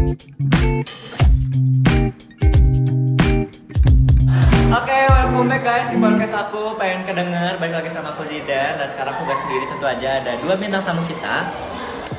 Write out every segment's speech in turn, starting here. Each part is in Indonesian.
Oke, welcome back guys di podcast aku. Pengen kedenger, balik lagi sama aku Zidan. Dan sekarang aku gak sendiri, tentu aja ada dua bintang tamu kita.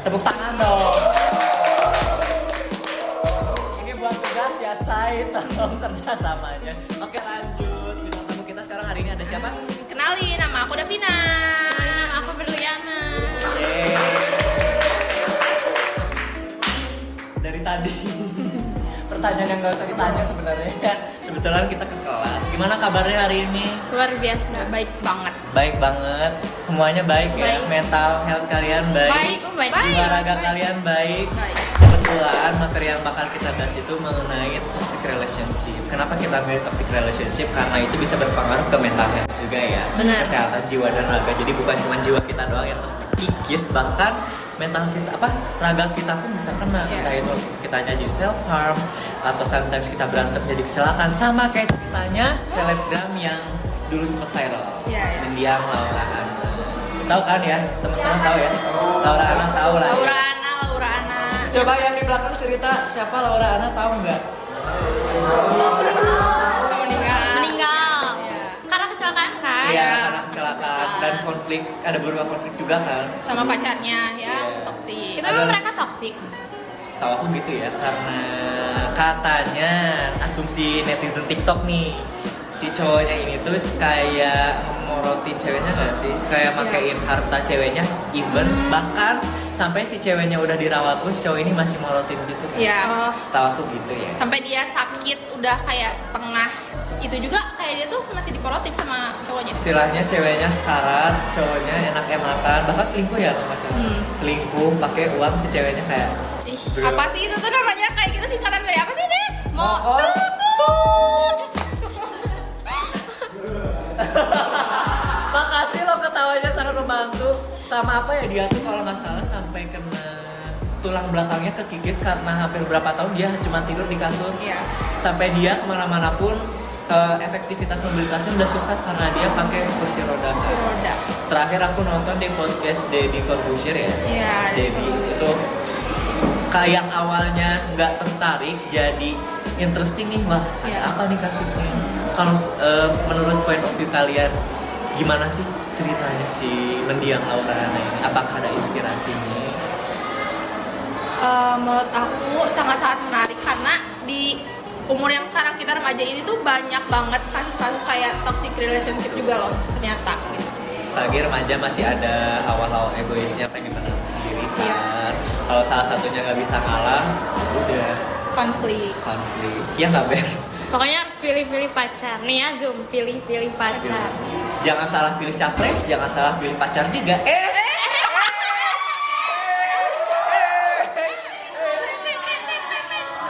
Tepuk tangan dong. Ini buat tugas ya, Say. Tolong kerjasamanya. Oke, lanjut. Bintang tamu kita sekarang hari ini ada siapa? Kenalin, nama aku Davina. Nama aku Berliana. Dari tadi pertanyaan yang gak usah ditanya sebenarnya. Kebetulan kita ke kelas. Gimana kabarnya hari ini? Luar biasa, baik banget. Baik banget. Semuanya baik ya. Baik. Mental health kalian baik. Baik. Jiwa raga kalian baik. Baik. Kebetulan materi yang bakal kita bahas itu mengenai toxic relationship. Kenapa kita milih toxic relationship? Karena itu bisa berpengaruh ke mental health juga ya. Benar. Kesehatan jiwa dan raga. Jadi bukan cuma jiwa kita doang yang terkikis, bahkan mental kita raga kita pun bisa kena. Yeah. Entah itu kita jadi self harm atau sometimes kita berantem jadi kecelakaan, sama kayak ceritanya selebgram yang dulu sempat viral. Yeah. Mendiang Laura Anna. Tahu kan ya? Teman-teman tahu ya? Laura Anna tahu lah. Laura Ya? Anna. Coba yang di belakang cerita siapa Laura Anna, tahu nggak? Meninggal. Ya. Karena kecelakaan kan? Iya, karena kecelakaan dan konflik, ada beberapa konflik juga kan. Sama pacarnya ya, Iya. toksik. Itu memang mereka toksik. Setahu aku gitu ya, karena katanya asumsi netizen TikTok nih, si cowoknya ini tuh kayak memorotin ceweknya nggak sih? Kayak makein harta ceweknya, even bahkan sampai si ceweknya udah dirawat pun si cowok ini masih morotin gitu. Iya. Setahu aku gitu ya. Sampai dia sakit udah kayak setengah. Itu juga kayak dia tuh masih diporotin sama cowoknya. Istilahnya ceweknya sekarat, cowoknya enak-enakan, bahkan selingkuh ya sama cewek. Selingkuh pakai uang si ceweknya kayak. Apa sih itu tuh namanya? Kayak gitu singkatan dari apa sih deh? Makasih lo ketawanya sangat membantu. Sama apa ya, dia tuh kalau nggak salah sampai kena tulang belakangnya kekikis karena hampir berapa tahun dia cuma tidur di kasur. Iya. Sampai dia kemana-mana pun efektivitas mobilitasnya udah susah karena dia pakai kursi roda. Roda. Terakhir aku nonton di podcast Deddy Corbuzier ya. Iya. Si Deddy itu kayak yang awalnya nggak tertarik jadi interesting nih, wah Iya. ada apa nih kasusnya. Kalau menurut point of view kalian, gimana sih ceritanya si mendiang Laura Anna ini? Apakah ada inspirasinya? Menurut aku sangat-sangat menarik karena di umur yang sekarang kita remaja ini tuh banyak banget kasus-kasus kayak toxic relationship juga loh ternyata gitu. Lagi remaja masih ada hawa-hawa egoisnya, pengen menang sendiri kan. Iya. Kalau salah satunya nggak bisa ngalah, udah Konflik. Ya nggak Ber? Pokoknya harus pilih-pilih pacar. Nih ya Zoom, pilih-pilih pacar. Jangan salah pilih capres, jangan salah pilih pacar juga.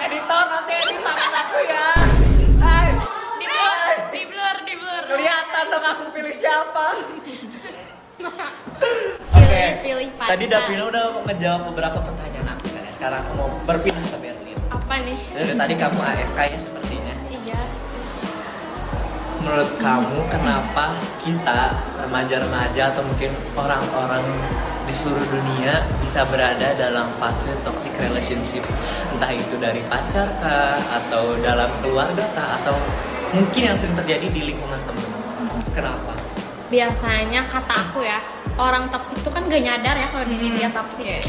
Editor, nanti edit tangan aku ya. Hai. Di blur. Kelihatan dong aku pilih siapa. Pilih pacar. Tadi Davina udah ngejawab beberapa pertanyaan aku kan ya. Sekarang aku mau berpindah ke Berlin. Apa nih? Dari tadi kamu AFK-nya sepertinya. Iya. Menurut kamu kenapa kita remaja-remaja atau mungkin orang-orang di seluruh dunia bisa berada dalam fase toxic relationship, entah itu dari pacar kah atau dalam keluarga kah atau mungkin yang sering terjadi di lingkungan teman? Kenapa? Biasanya kata aku ya, orang toksik itu kan gak nyadar ya kalau diri dia toksik.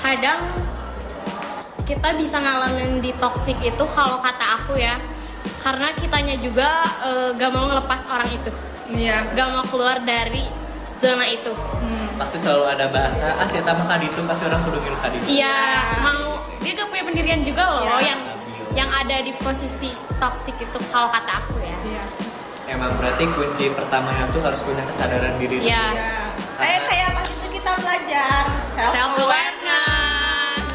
Kadang kita bisa ngalamin di toksik itu kalau kata aku ya, karena kitanya juga gak mau ngelepas orang itu. Iya. Gak mau keluar dari zona itu. Pasti selalu ada bahasa, saya tambah kaditu, pasti orang kudu ngilu kaditu. Iya, mau dia gak punya pendirian juga loh Iya. yang ada di posisi toksik itu kalau kata aku ya. Iya. Emang berarti kunci pertamanya tuh harus punya kesadaran diri. Iya. Kayak pas itu kita belajar self Self-awareness.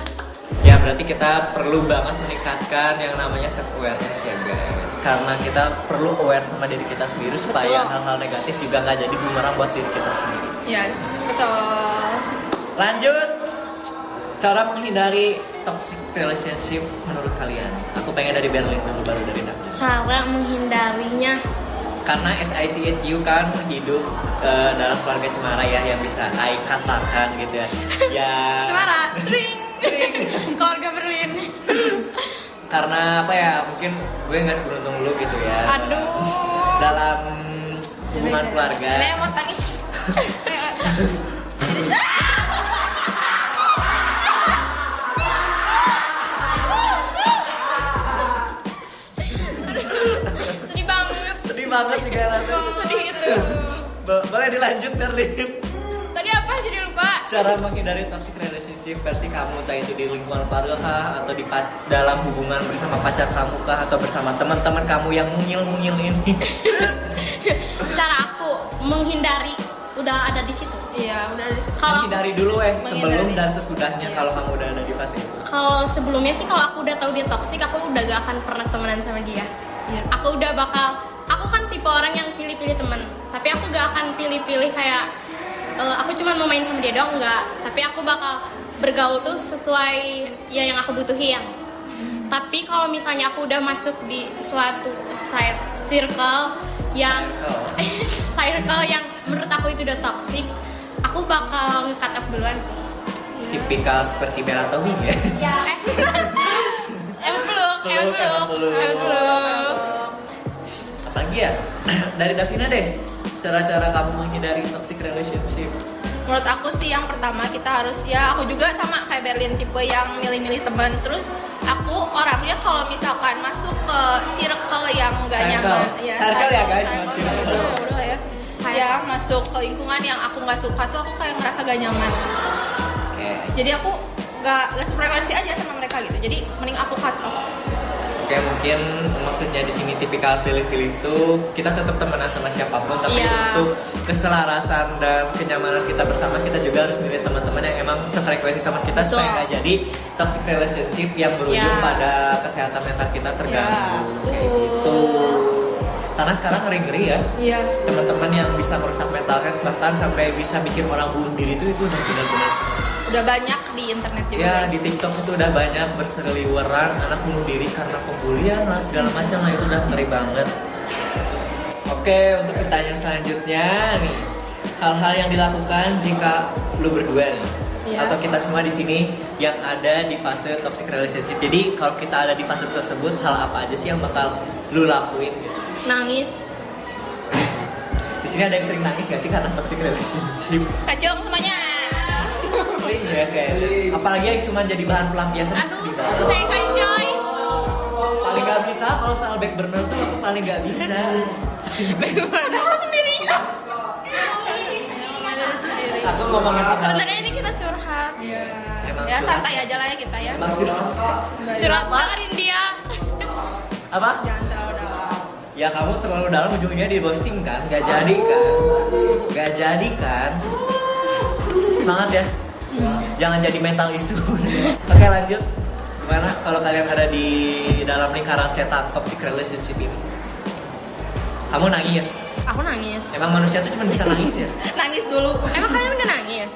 Ya berarti kita perlu banget meningkatkan yang namanya self awareness ya guys. Karena kita perlu aware sama diri kita sendiri supaya Betul. hal-hal negatif juga nggak jadi bumerang buat diri kita sendiri. Yes, betul. Lanjut, cara menghindari toxic relationship menurut kalian. Aku pengen dari Berlin dulu, baru dari David. Cara menghindarinya, Karena as I see it, you kan hidup dalam keluarga cemara ya, yang bisa I katakan gitu ya. Ya. Cemara, sering. Keluarga Berlin. karena apa ya, mungkin gue nggak seberuntung lu gitu ya. Aduh. Dalam hubungan keluarga. Ini mau tangis. Sedih banget. Sedih banget juga rasanya. Sedih itu. Boleh dilanjut Berlin. Tadi apa jadi lupa? Cara menghindari toxic relationship versi kamu, entah itu di lingkungan keluarga kah, atau di dalam hubungan bersama pacar kamu kah, atau bersama teman-teman kamu yang mungil-mungil ini. Cara aku menghindari udah ada di situ. Iya, udah di situ. Kalau Menghindari dulu sebelum Menghindari. dan sesudahnya Iya. kalau kamu udah ada di fase itu. Kalau sebelumnya sih kalau aku udah tahu dia toksik, aku udah gak akan pernah temenan sama dia. Iya. Aku udah bakal, aku kan tipe orang yang pilih-pilih temen, tapi aku gak akan pilih-pilih kayak aku cuma mau main sama dia doang, enggak. Tapi aku bakal bergaul tuh sesuai ya yang aku butuhin. Tapi kalau misalnya aku udah masuk di suatu circle yang circle yang menurut aku itu udah toxic, aku bakal cut off duluan sih. Tipikal seperti Bella Tommy ya. Ya, peluk. Apalagi ya, dari Davina deh, cara-cara kamu menghindari toxic relationship. Menurut aku sih yang pertama kita harus, ya aku juga sama kayak Berlin, tipe yang milih-milih teman. Terus aku orangnya kalau misalkan masuk ke circle yang gak nyaman, Circle ya guys, circle, masih udah ya. Ya masuk ke lingkungan yang aku nggak suka tuh aku kayak ngerasa gak nyaman. Oke. Jadi aku nggak sefrekuensi aja sama mereka gitu. Jadi mending aku cut off. Oke, mungkin maksudnya di sini tipikal pilih-pilih itu kita tetap temenan sama siapapun, tapi Iya. untuk keselarasan dan kenyamanan kita bersama, kita juga harus milih teman-teman yang emang sefrekuensi sama kita supaya nggak jadi toxic relationship yang berujung Iya. pada kesehatan mental kita terganggu. Ya, Kayak gitu. Karena sekarang ngeri-ngeri ya, Iya. teman-teman yang bisa merusak mental health bahkan sampai bisa bikin orang bunuh diri itu udah benar-benar Udah banyak di internet juga ya. guys. Di TikTok itu udah banyak berseliweran anak bunuh diri karena pembulian lah segala macam lah, itu udah ngeri banget. Oke, untuk pertanyaan selanjutnya nih, hal-hal yang dilakukan jika lu berdua nih Iya. atau kita semua di sini yang ada di fase toxic relationship. Jadi kalau kita ada di fase tersebut, hal apa aja sih yang bakal lu lakuin gitu? Nangis. Di sini ada yang sering nangis gak sih karena toxic relationship? Kacau semuanya. Sering ya kayak, apalagi yang cuma jadi bahan pelampiasan. Aduh, second choice. Paling gak bisa kalau soal back burner tuh aku paling gak bisa. Aku sendiri. Sendiri. Aku ngomongin Sebenarnya ini kita curhat. Emang Ya curhat. santai aja lah ya kita ya. Emang curhat. Curhat dengerin dia. Apa? Jangan terlalu dalam. Ya kamu terlalu dalam ujungnya di ghosting kan? Gak jadi kan? Gak jadi kan? Semangat ya. Jangan jadi mental issue. Oke, lanjut. Gimana kalau kalian ada di dalam lingkaran setan toxic relationship ini? Kamu nangis. Aku nangis. Emang manusia tuh cuma bisa nangis ya? Nangis dulu. Emang kalian udah nangis?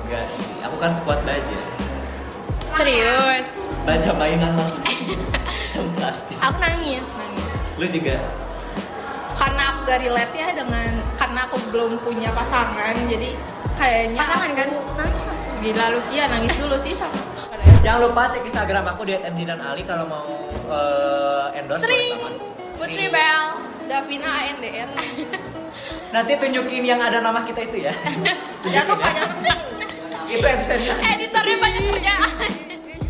Enggak sih. Aku kan sekuat baja. Serius? Baja mainan maksudnya. Yang plastik. Aku nangis. Lu juga. Karena aku gak relate ya dengan, karena aku belum punya pasangan, jadi kayaknya Pasangan kan? Nangis lah. Gila lu. Iya nangis dulu sih sama. Jangan lupa cek Instagram aku di @mj_dan_ali kalau mau endorse boleh banget. Putri Bell. Davina ANDR. Nanti tunjukin yang ada nama kita itu ya. Jangan lupa jangan lupa. Itu episode-nya. Editornya banyak kerjaan.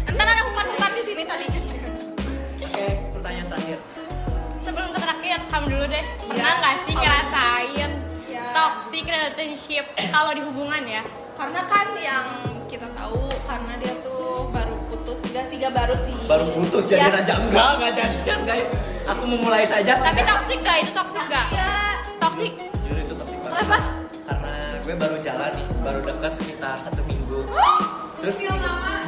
Entar ada hutan-hutan di sini tadi. Oke, pertanyaan terakhir. Sebelum ke terakhir, kamu dulu deh. Pernah Iya. nggak sih ngerasain Iya. toxic relationship kalau di hubungan ya? Karena kan yang kita tahu karena dia tuh baru putus, gak baru sih. Baru putus jadi Ya. raja enggak jadian guys. Aku memulai saja. Tapi toxic gak? Itu toxic gak? Ya. Toxic. Jujur itu toxic banget. Kenapa? Karena gue baru jalan nih, baru dekat sekitar 1 minggu. Terus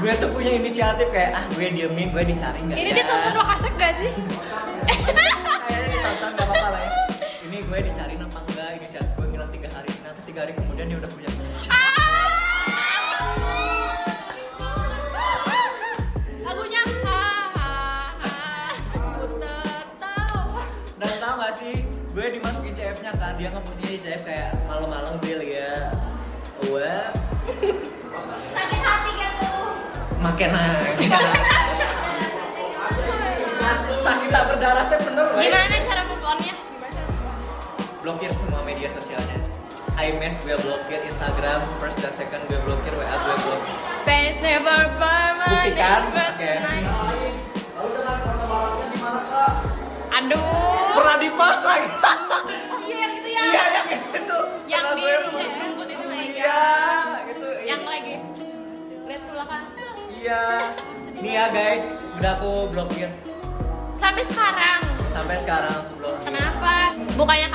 gue tuh punya inisiatif kayak gue diemin, gue dicari nggak? Ini dia tonton Wakasek gak sih? Kayaknya ditonton gak apa-apa lah ya. Ini gue dicari apa enggak, inisiatif gue ngilang 3 hari. Nanti 3 hari kemudian dia udah punya. Lagunya aku tertawa. Dan tau gak sih, gue dimasukin CF-nya kan, dia ngepostingnya di CF kayak malam-malam gue liat wah Sakit hati gak tuh? makin nangis. blokir semua media sosialnya. iMess gue blokir, Instagram first dan second gue blokir, WA gue blokir. Best never permanent. Buktikan? But Oke. tonight. Lalu dengan foto balapnya di mana kak? Aduh. Pernah di post lagi. Iya yang itu ya. Iya yang itu. Yang Pernah di gue rumput post. rumput itu Mega. Iya, itu. Yang lagi. Lihat ke belakang. Iya. Nih ya guys, udah aku blokir. Sampai sekarang. Sampai sekarang aku blokir. Kenapa? Bukannya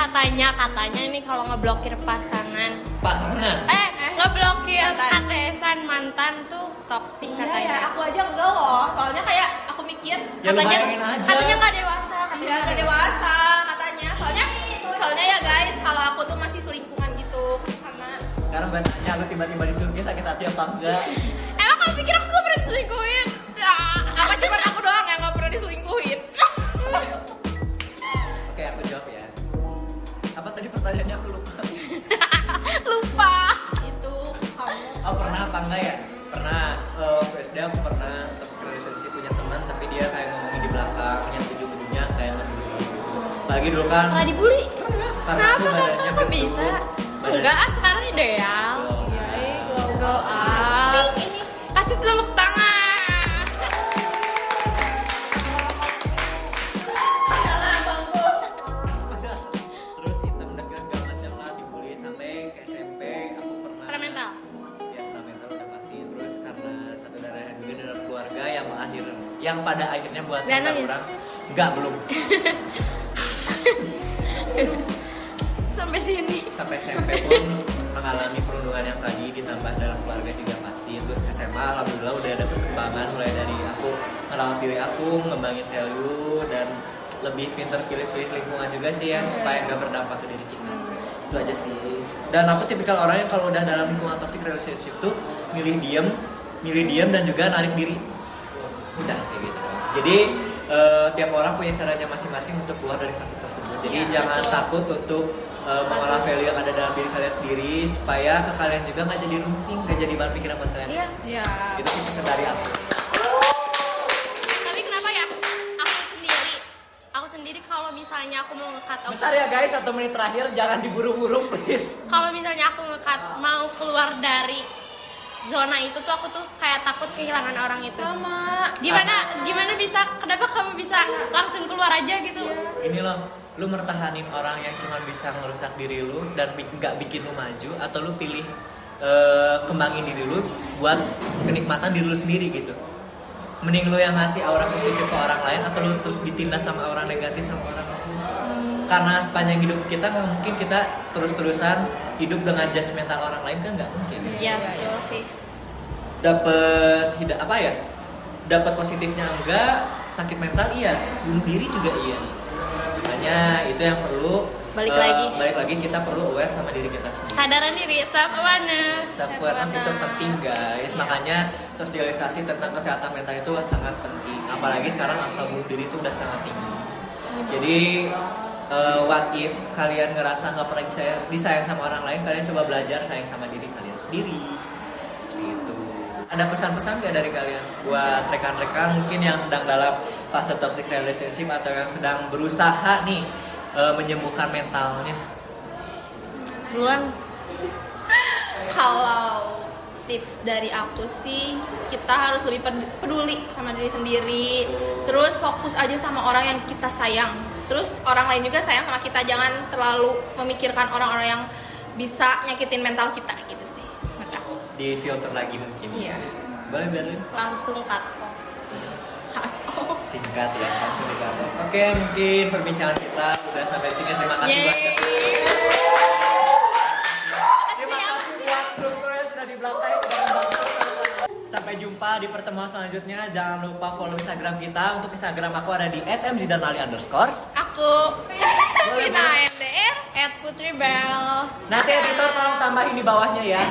katanya ini kalau ngeblokir pasangan. Pasangan. Ngeblokir Mantan. katesan mantan tuh toksik Iya ya, katanya. aku aja enggak loh. Soalnya kayak aku mikir Ya lu bayangin aja. Katanya nggak dewasa. iya gak dewasa katanya. Soalnya ya guys, kalau aku tuh masih selingkuhan gitu karena Sekarang gue tanya, lu tiba-tiba diselingkuhin sakit hati apa enggak? Emang kamu pikir aku gak pernah diselingkuhin? apa cuma aku doang yang gak pernah diselingkuhin. Oke, aku jawab ya. Apa tadi pertanyaannya aku lupa. Lupa. Itu kamu Oh, pernah apa enggak ya? Pernah. Waktu SD aku pernah toxic relationship, punya teman tapi dia kayak ngomongin di belakang, yang ujung-ujungnya kayak ngebully gitu. Lagi dulu kan. Pernah dibully? Karena aku Kenapa? badannya Kok gendut. bisa? Badan- Enggak, sekarang ideal. Oh. ya Go up. ini Kasih tepuk tangan. Terus hitam degas segala macam lah, dibully sampai ke SMP. Aku pernah. Kena mental. Ya kena mental udah pasti. Terus karena satu darah juga dalam keluarga yang pada akhirnya buat Gak kita nangis? kurang. Enggak, belum. Sampai sini. Sampai SMP pun mengalami perundungan yang tadi, ditambah dalam keluarga juga pasti. Terus SMA alhamdulillah udah ada perkembangan, mulai dari aku merawat diri aku, ngembangin value, dan lebih pintar pilih-pilih lingkungan juga sih ya, supaya nggak berdampak ke diri kita. Itu aja sih. Dan aku tipikal orang yang kalau udah dalam lingkungan toxic relationship tuh milih diem dan juga narik diri. Udah kayak gitu doang. Jadi tiap orang punya caranya masing-masing untuk keluar dari fase tersebut. Jadi Iya, jangan betul. takut untuk mengolah value yang ada dalam diri kalian sendiri, supaya ke kalian juga nggak jadi rungsing, nggak jadi bahan pikiran buat kalian. Iya. ya Itu sih pesan dari aku. Tapi kenapa ya? Aku sendiri kalau misalnya aku mau nge-cut Bentar ya guys, 1 menit terakhir, jangan diburu-buru please. Kalau misalnya aku nge-cut mau keluar dari zona itu tuh aku tuh kayak takut kehilangan orang itu. sama Gimana bisa? Kenapa kamu bisa langsung keluar aja gitu? Ini loh, lu mertahanin orang yang cuma bisa ngerusak diri lu dan nggak bikin lu maju, atau lu pilih kembangin diri lu buat kenikmatan diri lu sendiri gitu. Mending lu yang ngasih aura positif ke orang lain, atau lu terus ditindas sama orang negatif sama orang lain. Karena sepanjang hidup kita nggak mungkin kita terus-terusan hidup dengan judgmental orang lain, kan nggak mungkin. Iya, betul sih. Dapat positifnya enggak, sakit mental iya, bunuh diri juga iya. Makanya itu yang perlu Balik lagi. Kita perlu aware sama diri kita sendiri. Sadaran diri, self awareness. Self-awareness itu penting guys. Makanya sosialisasi tentang kesehatan mental itu sangat penting. Apalagi sekarang angka bunuh diri itu udah sangat tinggi. Jadi what if kalian ngerasa nggak pernah disayang sama orang lain, kalian coba belajar sayang sama diri kalian sendiri. Seperti itu. Ada pesan-pesan nggak dari kalian buat rekan-rekan mungkin yang sedang dalam fase toxic relationship atau yang sedang berusaha nih menyembuhkan mentalnya? Duluan. kalau tips dari aku sih, kita harus lebih peduli sama diri sendiri. Terus fokus aja sama orang yang kita sayang. Terus orang lain juga sayang sama kita. Jangan terlalu memikirkan orang-orang yang bisa nyakitin mental kita gitu sih menurut aku. Di filter lagi mungkin. Iya. Boleh Berlin? Langsung cut off. Singkat ya, langsung dikata. Oke, mungkin perbincangan kita udah sampai di sini. Terima kasih buat Terima kasih buat kru-kru yang sudah di belakang. Sampai jumpa di pertemuan selanjutnya. Jangan lupa follow Instagram kita. Untuk Instagram aku ada di @mzidanali_. Aku Vina NDR. @putribel. Nanti editor tolong tambahin di bawahnya ya.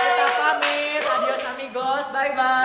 Kita pamit. Adios amigos. Bye bye.